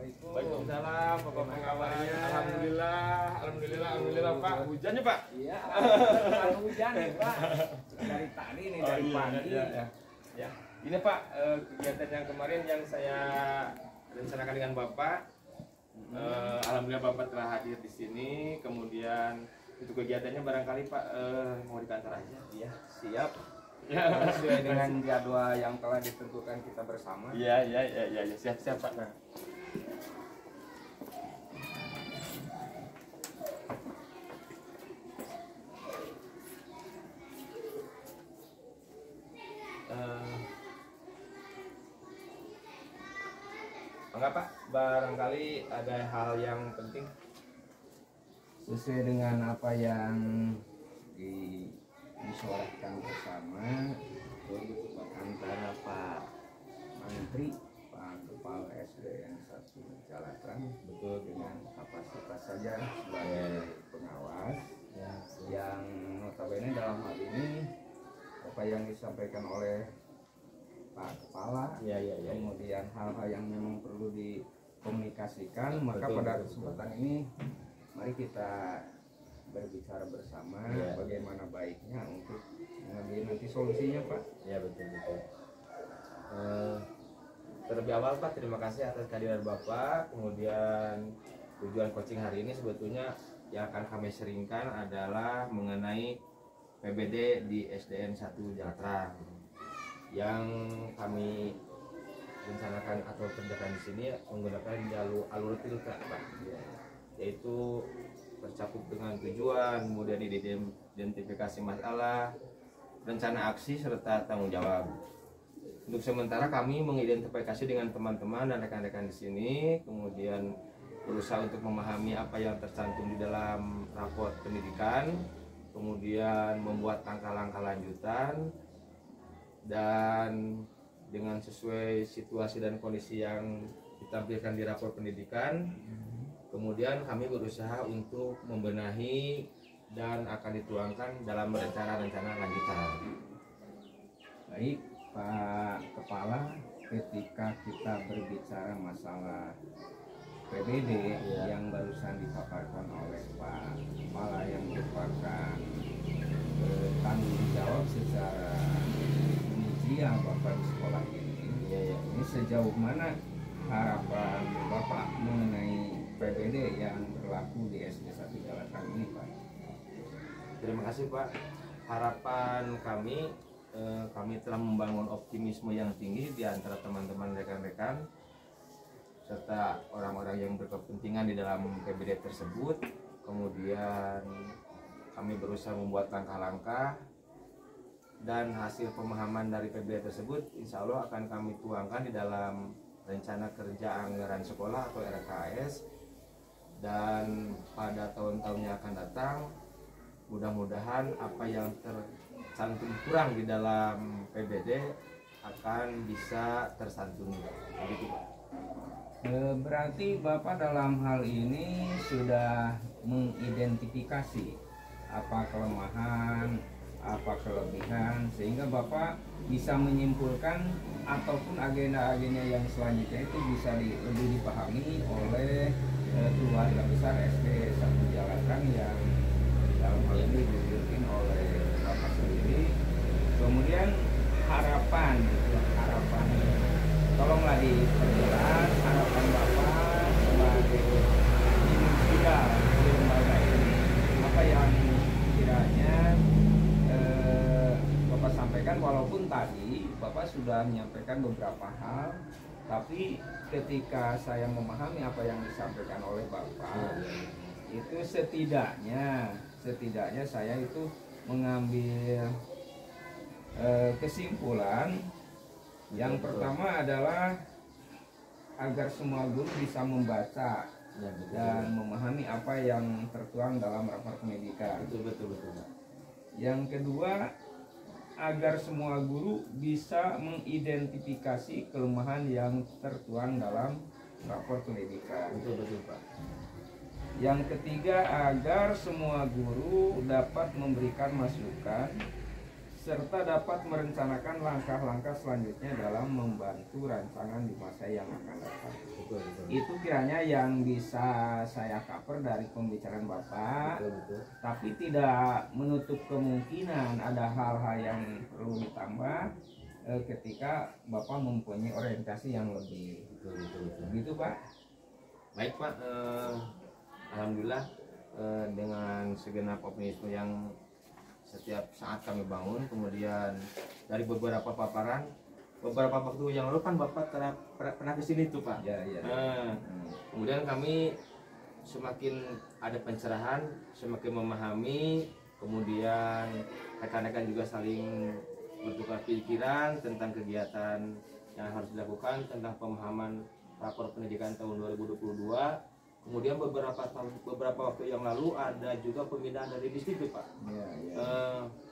Assalamualaikum. Waalaikumsalam. Bapak apa kabarnya? Alhamdulillah Pak. Hujannya Pak? Iya, alhamdulillah hujan nih Pak. Dari tadi nih, dari pagi. Ya. Ini Pak, kegiatan yang kemarin yang saya rencanakan dengan Bapak. Alhamdulillah Bapak telah hadir di sini. Kemudian untuk kegiatannya barangkali Pak mau dikantor aja. Iya, siap. Sesuai dengan jadwal yang telah ditentukan kita bersama. Iya, siap Pak. Nah. Enggak Pak, barangkali ada hal yang penting. Sesuai dengan apa yang disuarakan bersama antara Pak Menteri, Pak Kepala SDN 1 Jalatan, betul, dengan kapasitas saja sebagai pengawas yang notabene dalam hal ini apa yang disampaikan oleh Pak Kepala, kemudian hal-hal yang memang perlu dikomunikasikan, maka pada kesempatan ini mari kita berbicara bersama bagaimana baiknya untuk mengambil nanti solusinya Pak. Ya betul. Terlebih awal Pak, terima kasih atas kehadiran Bapak. Kemudian tujuan coaching hari ini sebetulnya yang akan kami seringkan adalah mengenai PBD di SDN 1 Jalatra. Yang kami rencanakan atau kerjakan di sini menggunakan jalur alur filter Pak, yaitu tercakup dengan tujuan, kemudian identifikasi masalah, rencana aksi serta tanggung jawab. Untuk sementara kami mengidentifikasi dengan teman-teman dan rekan-rekan di sini, kemudian berusaha untuk memahami apa yang tercantum di dalam raport pendidikan, kemudian membuat langkah-langkah lanjutan, dan dengan sesuai situasi dan kondisi yang ditampilkan di rapor pendidikan, kemudian kami berusaha untuk membenahi dan akan dituangkan dalam rencana-rencana lanjutan. Baik Pak Kepala, ketika kita berbicara masalah PBD yang barusan dipaparkan oleh Pak Kepala yang merupakan tanggung jawab secara pengujian Bapak di sekolah ini sejauh mana harapan Bapak mengenai PBD yang berlaku di SD 1 Jalatan ini Pak? Terima kasih Pak. Harapan kami telah membangun optimisme yang tinggi di antara teman-teman rekan-rekan serta orang-orang yang berkepentingan di dalam PBD tersebut. Kemudian kami berusaha membuat langkah-langkah dan hasil pemahaman dari PBD tersebut insya Allah akan kami tuangkan di dalam rencana kerja anggaran sekolah atau RKAS, dan pada tahun-tahun yang akan datang mudah-mudahan apa yang tercantum kurang di dalam PBD akan bisa tersantuni. Begitu Pak. Berarti Bapak dalam hal ini sudah mengidentifikasi apa kelemahan, apa kelebihan, sehingga Bapak bisa menyimpulkan ataupun agenda-agenda yang selanjutnya itu bisa lebih dipahami oleh keluarga besar SD 1 Jalatan yang dalam hal ini dipimpin oleh Bapak sendiri. Kemudian harapan, tolonglah diperjelas harapan Bapak sebagai inisial di lembaga ini, apa yang kiranya Bapak sampaikan, walaupun tadi Bapak sudah menyampaikan beberapa hal, tapi ketika saya memahami apa yang disampaikan oleh Bapak, itu setidaknya saya itu mengambil kesimpulan yang pertama adalah agar semua guru bisa membaca dan memahami apa yang tertuang dalam rapor pendidikan. Betul. Yang kedua, agar semua guru bisa mengidentifikasi kelemahan yang tertuang dalam rapor pendidikan. Betul Pak. Yang ketiga, agar semua guru dapat memberikan masukan serta dapat merencanakan langkah-langkah selanjutnya dalam membantu rancangan di masa yang akan datang. Betul, betul. Itu kiranya yang bisa saya cover dari pembicaraan Bapak. Betul, betul. Tapi tidak menutup kemungkinan ada hal-hal yang perlu ditambah ketika Bapak mempunyai orientasi yang lebih. Betul, betul, betul. Begitu Pak? Baik Pak, alhamdulillah dengan segenap optimisme yang setiap saat kami bangun, kemudian dari beberapa paparan, beberapa waktu yang lalu kan Bapak pernah ke sini tuh Pak. Ya, ya. Kemudian kami semakin ada pencerahan, semakin memahami, kemudian rekan-rekan juga saling bertukar pikiran tentang kegiatan yang harus dilakukan, tentang pemahaman rapor pendidikan tahun 2022. Kemudian beberapa waktu yang lalu ada juga pemindahan dari distrik Pak. Ya, ya.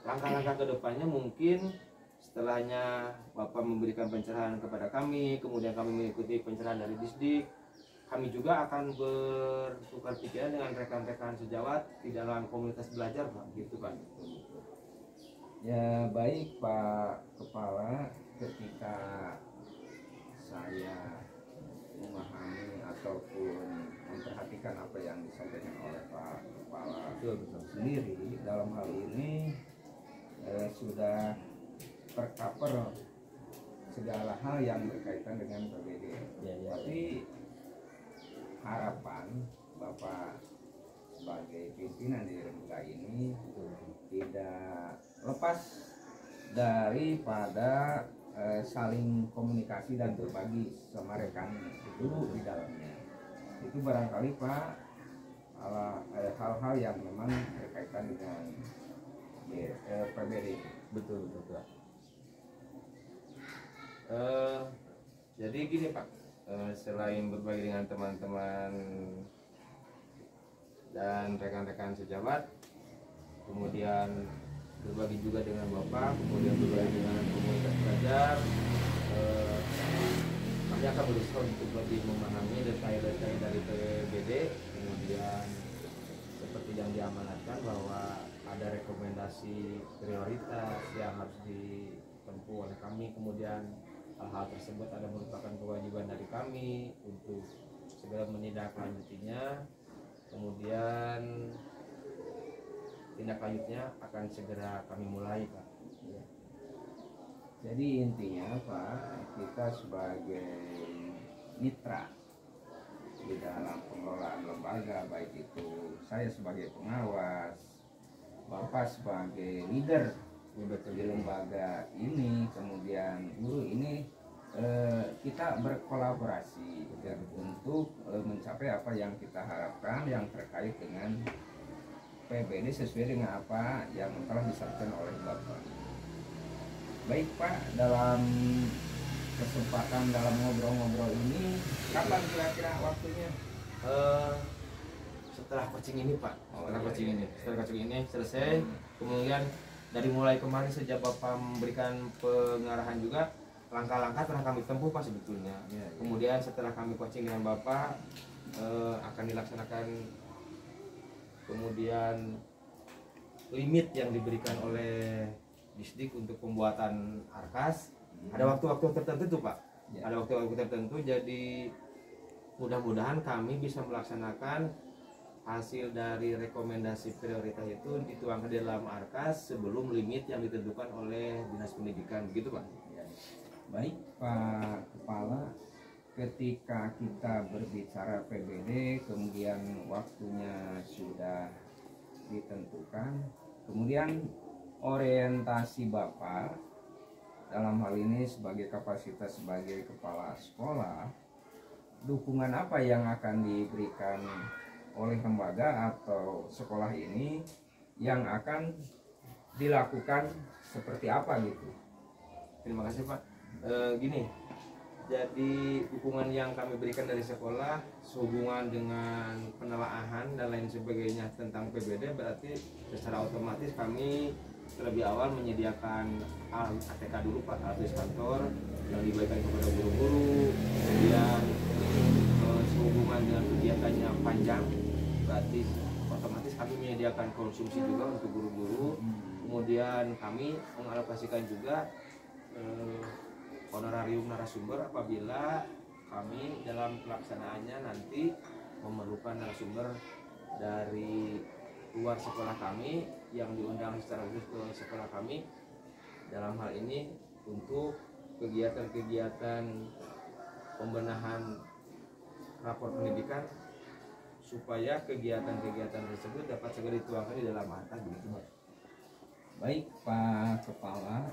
Langkah-langkah kedepannya mungkin setelahnya Bapak memberikan pencerahan kepada kami, kemudian kami mengikuti pencerahan dari distrik, kami juga akan bertukar pikiran dengan rekan-rekan sejawat di dalam komunitas belajar Pak, gitu Pak. Ya baik Pak Kepala, ketika saya memahami ataupun memperhatikan apa yang disampaikan oleh Pak Kepala sendiri dalam hal ini sudah tercover segala hal yang berkaitan dengan PBD. Tapi harapan Bapak sebagai pimpinan di lembaga ini tidak lepas daripada saling komunikasi dan berbagi sama rekan itu di dalamnya. Itu barangkali Pak ada hal-hal yang memang berkaitan dengan PBD. Betul Pak. Jadi gini Pak, selain berbagi dengan teman-teman dan rekan-rekan sejawat, kemudian berbagi juga dengan Bapak, kemudian berbagi dengan komunitas belajar, kami akan berusaha untuk lebih memahami detail-detail dari PBD. Kemudian seperti yang diamanatkan bahwa ada rekomendasi prioritas yang harus ditempuh oleh kami, kemudian hal-hal tersebut ada merupakan kewajiban dari kami untuk segera menindaklanjutinya. Kemudian tindak lanjutnya akan segera kami mulai Pak. Ya. Jadi intinya Pak, kita sebagai mitra di dalam pengelolaan lembaga, baik itu saya sebagai pengawas, Bapak sebagai leader di lembaga ini, kemudian guru ini, kita berkolaborasi untuk mencapai apa yang kita harapkan yang terkait dengan PBD sesuai dengan apa yang telah disampaikan oleh Bapak. Baik Pak, dalam kesempatan dalam ngobrol-ngobrol ini, kapan kira-kira waktunya? Setelah coaching ini Pak, setelah coaching ini selesai, kemudian dari mulai kemarin sejak Bapak memberikan pengarahan juga, langkah-langkah telah kami tempuh Pak sebetulnya. Kemudian setelah kami coaching dengan Bapak, akan dilaksanakan kemudian limit yang diberikan oleh distrik untuk pembuatan arkas. Ada waktu-waktu tertentu tuh Pak, ada waktu-waktu tertentu, jadi mudah-mudahan kami bisa melaksanakan hasil dari rekomendasi prioritas itu dituangkan di dalam arkas sebelum limit yang ditentukan oleh Dinas Pendidikan, begitu Pak. Baik Pak Kepala, ketika kita berbicara PBD, kemudian waktunya sudah ditentukan, kemudian orientasi Bapak dalam hal ini sebagai kapasitas sebagai kepala sekolah, dukungan apa yang akan diberikan oleh lembaga atau sekolah ini yang akan dilakukan seperti apa gitu? Terima kasih Pak. Gini, jadi dukungan yang kami berikan dari sekolah sehubungan dengan penelaahan dan lain sebagainya tentang PBD, berarti secara otomatis kami terlebih awal menyediakan ATK dulu Pak, alat kantor yang diberikan kepada guru-guru. Kemudian sehubungan dengan kegiatannya panjang, berarti otomatis kami menyediakan konsumsi juga untuk guru-guru. Kemudian kami mengalokasikan juga honorarium narasumber apabila kami dalam pelaksanaannya nanti memerlukan narasumber dari luar sekolah kami yang diundang secara khusus ke sekolah kami, dalam hal ini untuk kegiatan-kegiatan pembenahan rapor pendidikan, supaya kegiatan-kegiatan tersebut dapat segera dituangkan di dalam akta begitu, Pak. Baik Pak Kepala,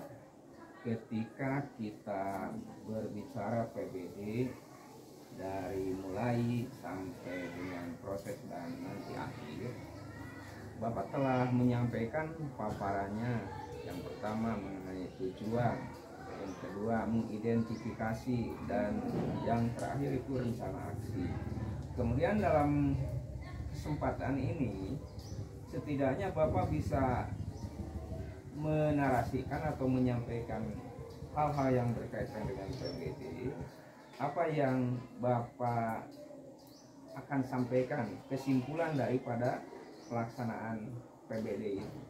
ketika kita berbicara PBD dari mulai sampai dengan proses dan nanti akhir, Bapak telah menyampaikan paparannya. Yang pertama mengenai tujuan, yang kedua mengidentifikasi, dan yang terakhir itu rencana aksi. Kemudian dalam kesempatan ini setidaknya Bapak bisa menarasikan atau menyampaikan hal-hal yang berkaitan dengan PBD, apa yang Bapak akan sampaikan kesimpulan daripada pelaksanaan PBD ini?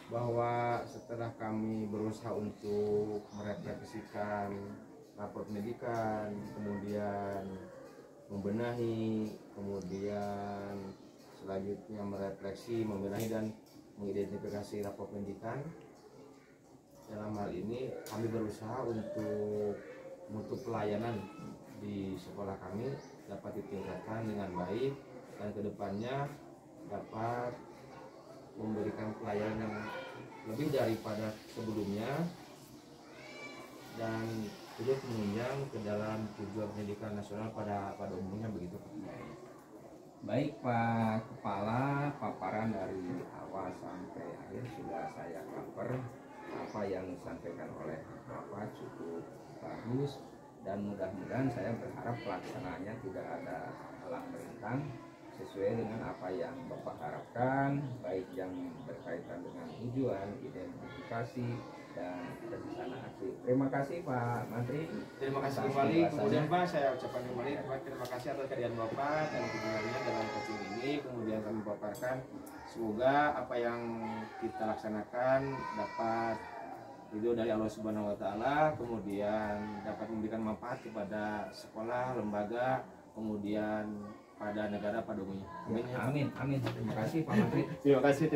Bahwa setelah kami berusaha untuk merefleksikan rapor pendidikan, kemudian membenahi, kemudian selanjutnya merefleksi, membenahi dan mengidentifikasi rapor pendidikan, dalam hal ini kami berusaha untuk mutu pelayanan di sekolah kami dapat ditingkatkan dengan baik dan kedepannya dapat memberikan pelayanan yang lebih daripada sebelumnya dan terus menunjang ke dalam tujuan pendidikan nasional pada umumnya begitu. Baik Pak Kepala, paparan dari awal sampai akhir sudah saya cover. Apa yang disampaikan oleh Bapak cukup bagus dan mudah-mudahan saya berharap pelaksanaannya tidak ada halang rintang sesuai dengan apa yang Bapak harapkan, baik yang berkaitan dengan tujuan, identifikasi, dan rencana aksi. Terima kasih Pak Menteri. Terima kasih kembali. Kemudian Pak, saya ucapkan kembali terima kasih atas kehadiran Bapak dan dukungannya dalam coaching ini. Kemudian kami paparkan, semoga apa yang kita laksanakan dapat ridho dari Allah Subhanahu Wa Taala, kemudian dapat memberikan manfaat kepada sekolah, lembaga, kemudian pada negara pada umumnya. Amin. Amin. Terima kasih Pak Menteri. Terima kasih.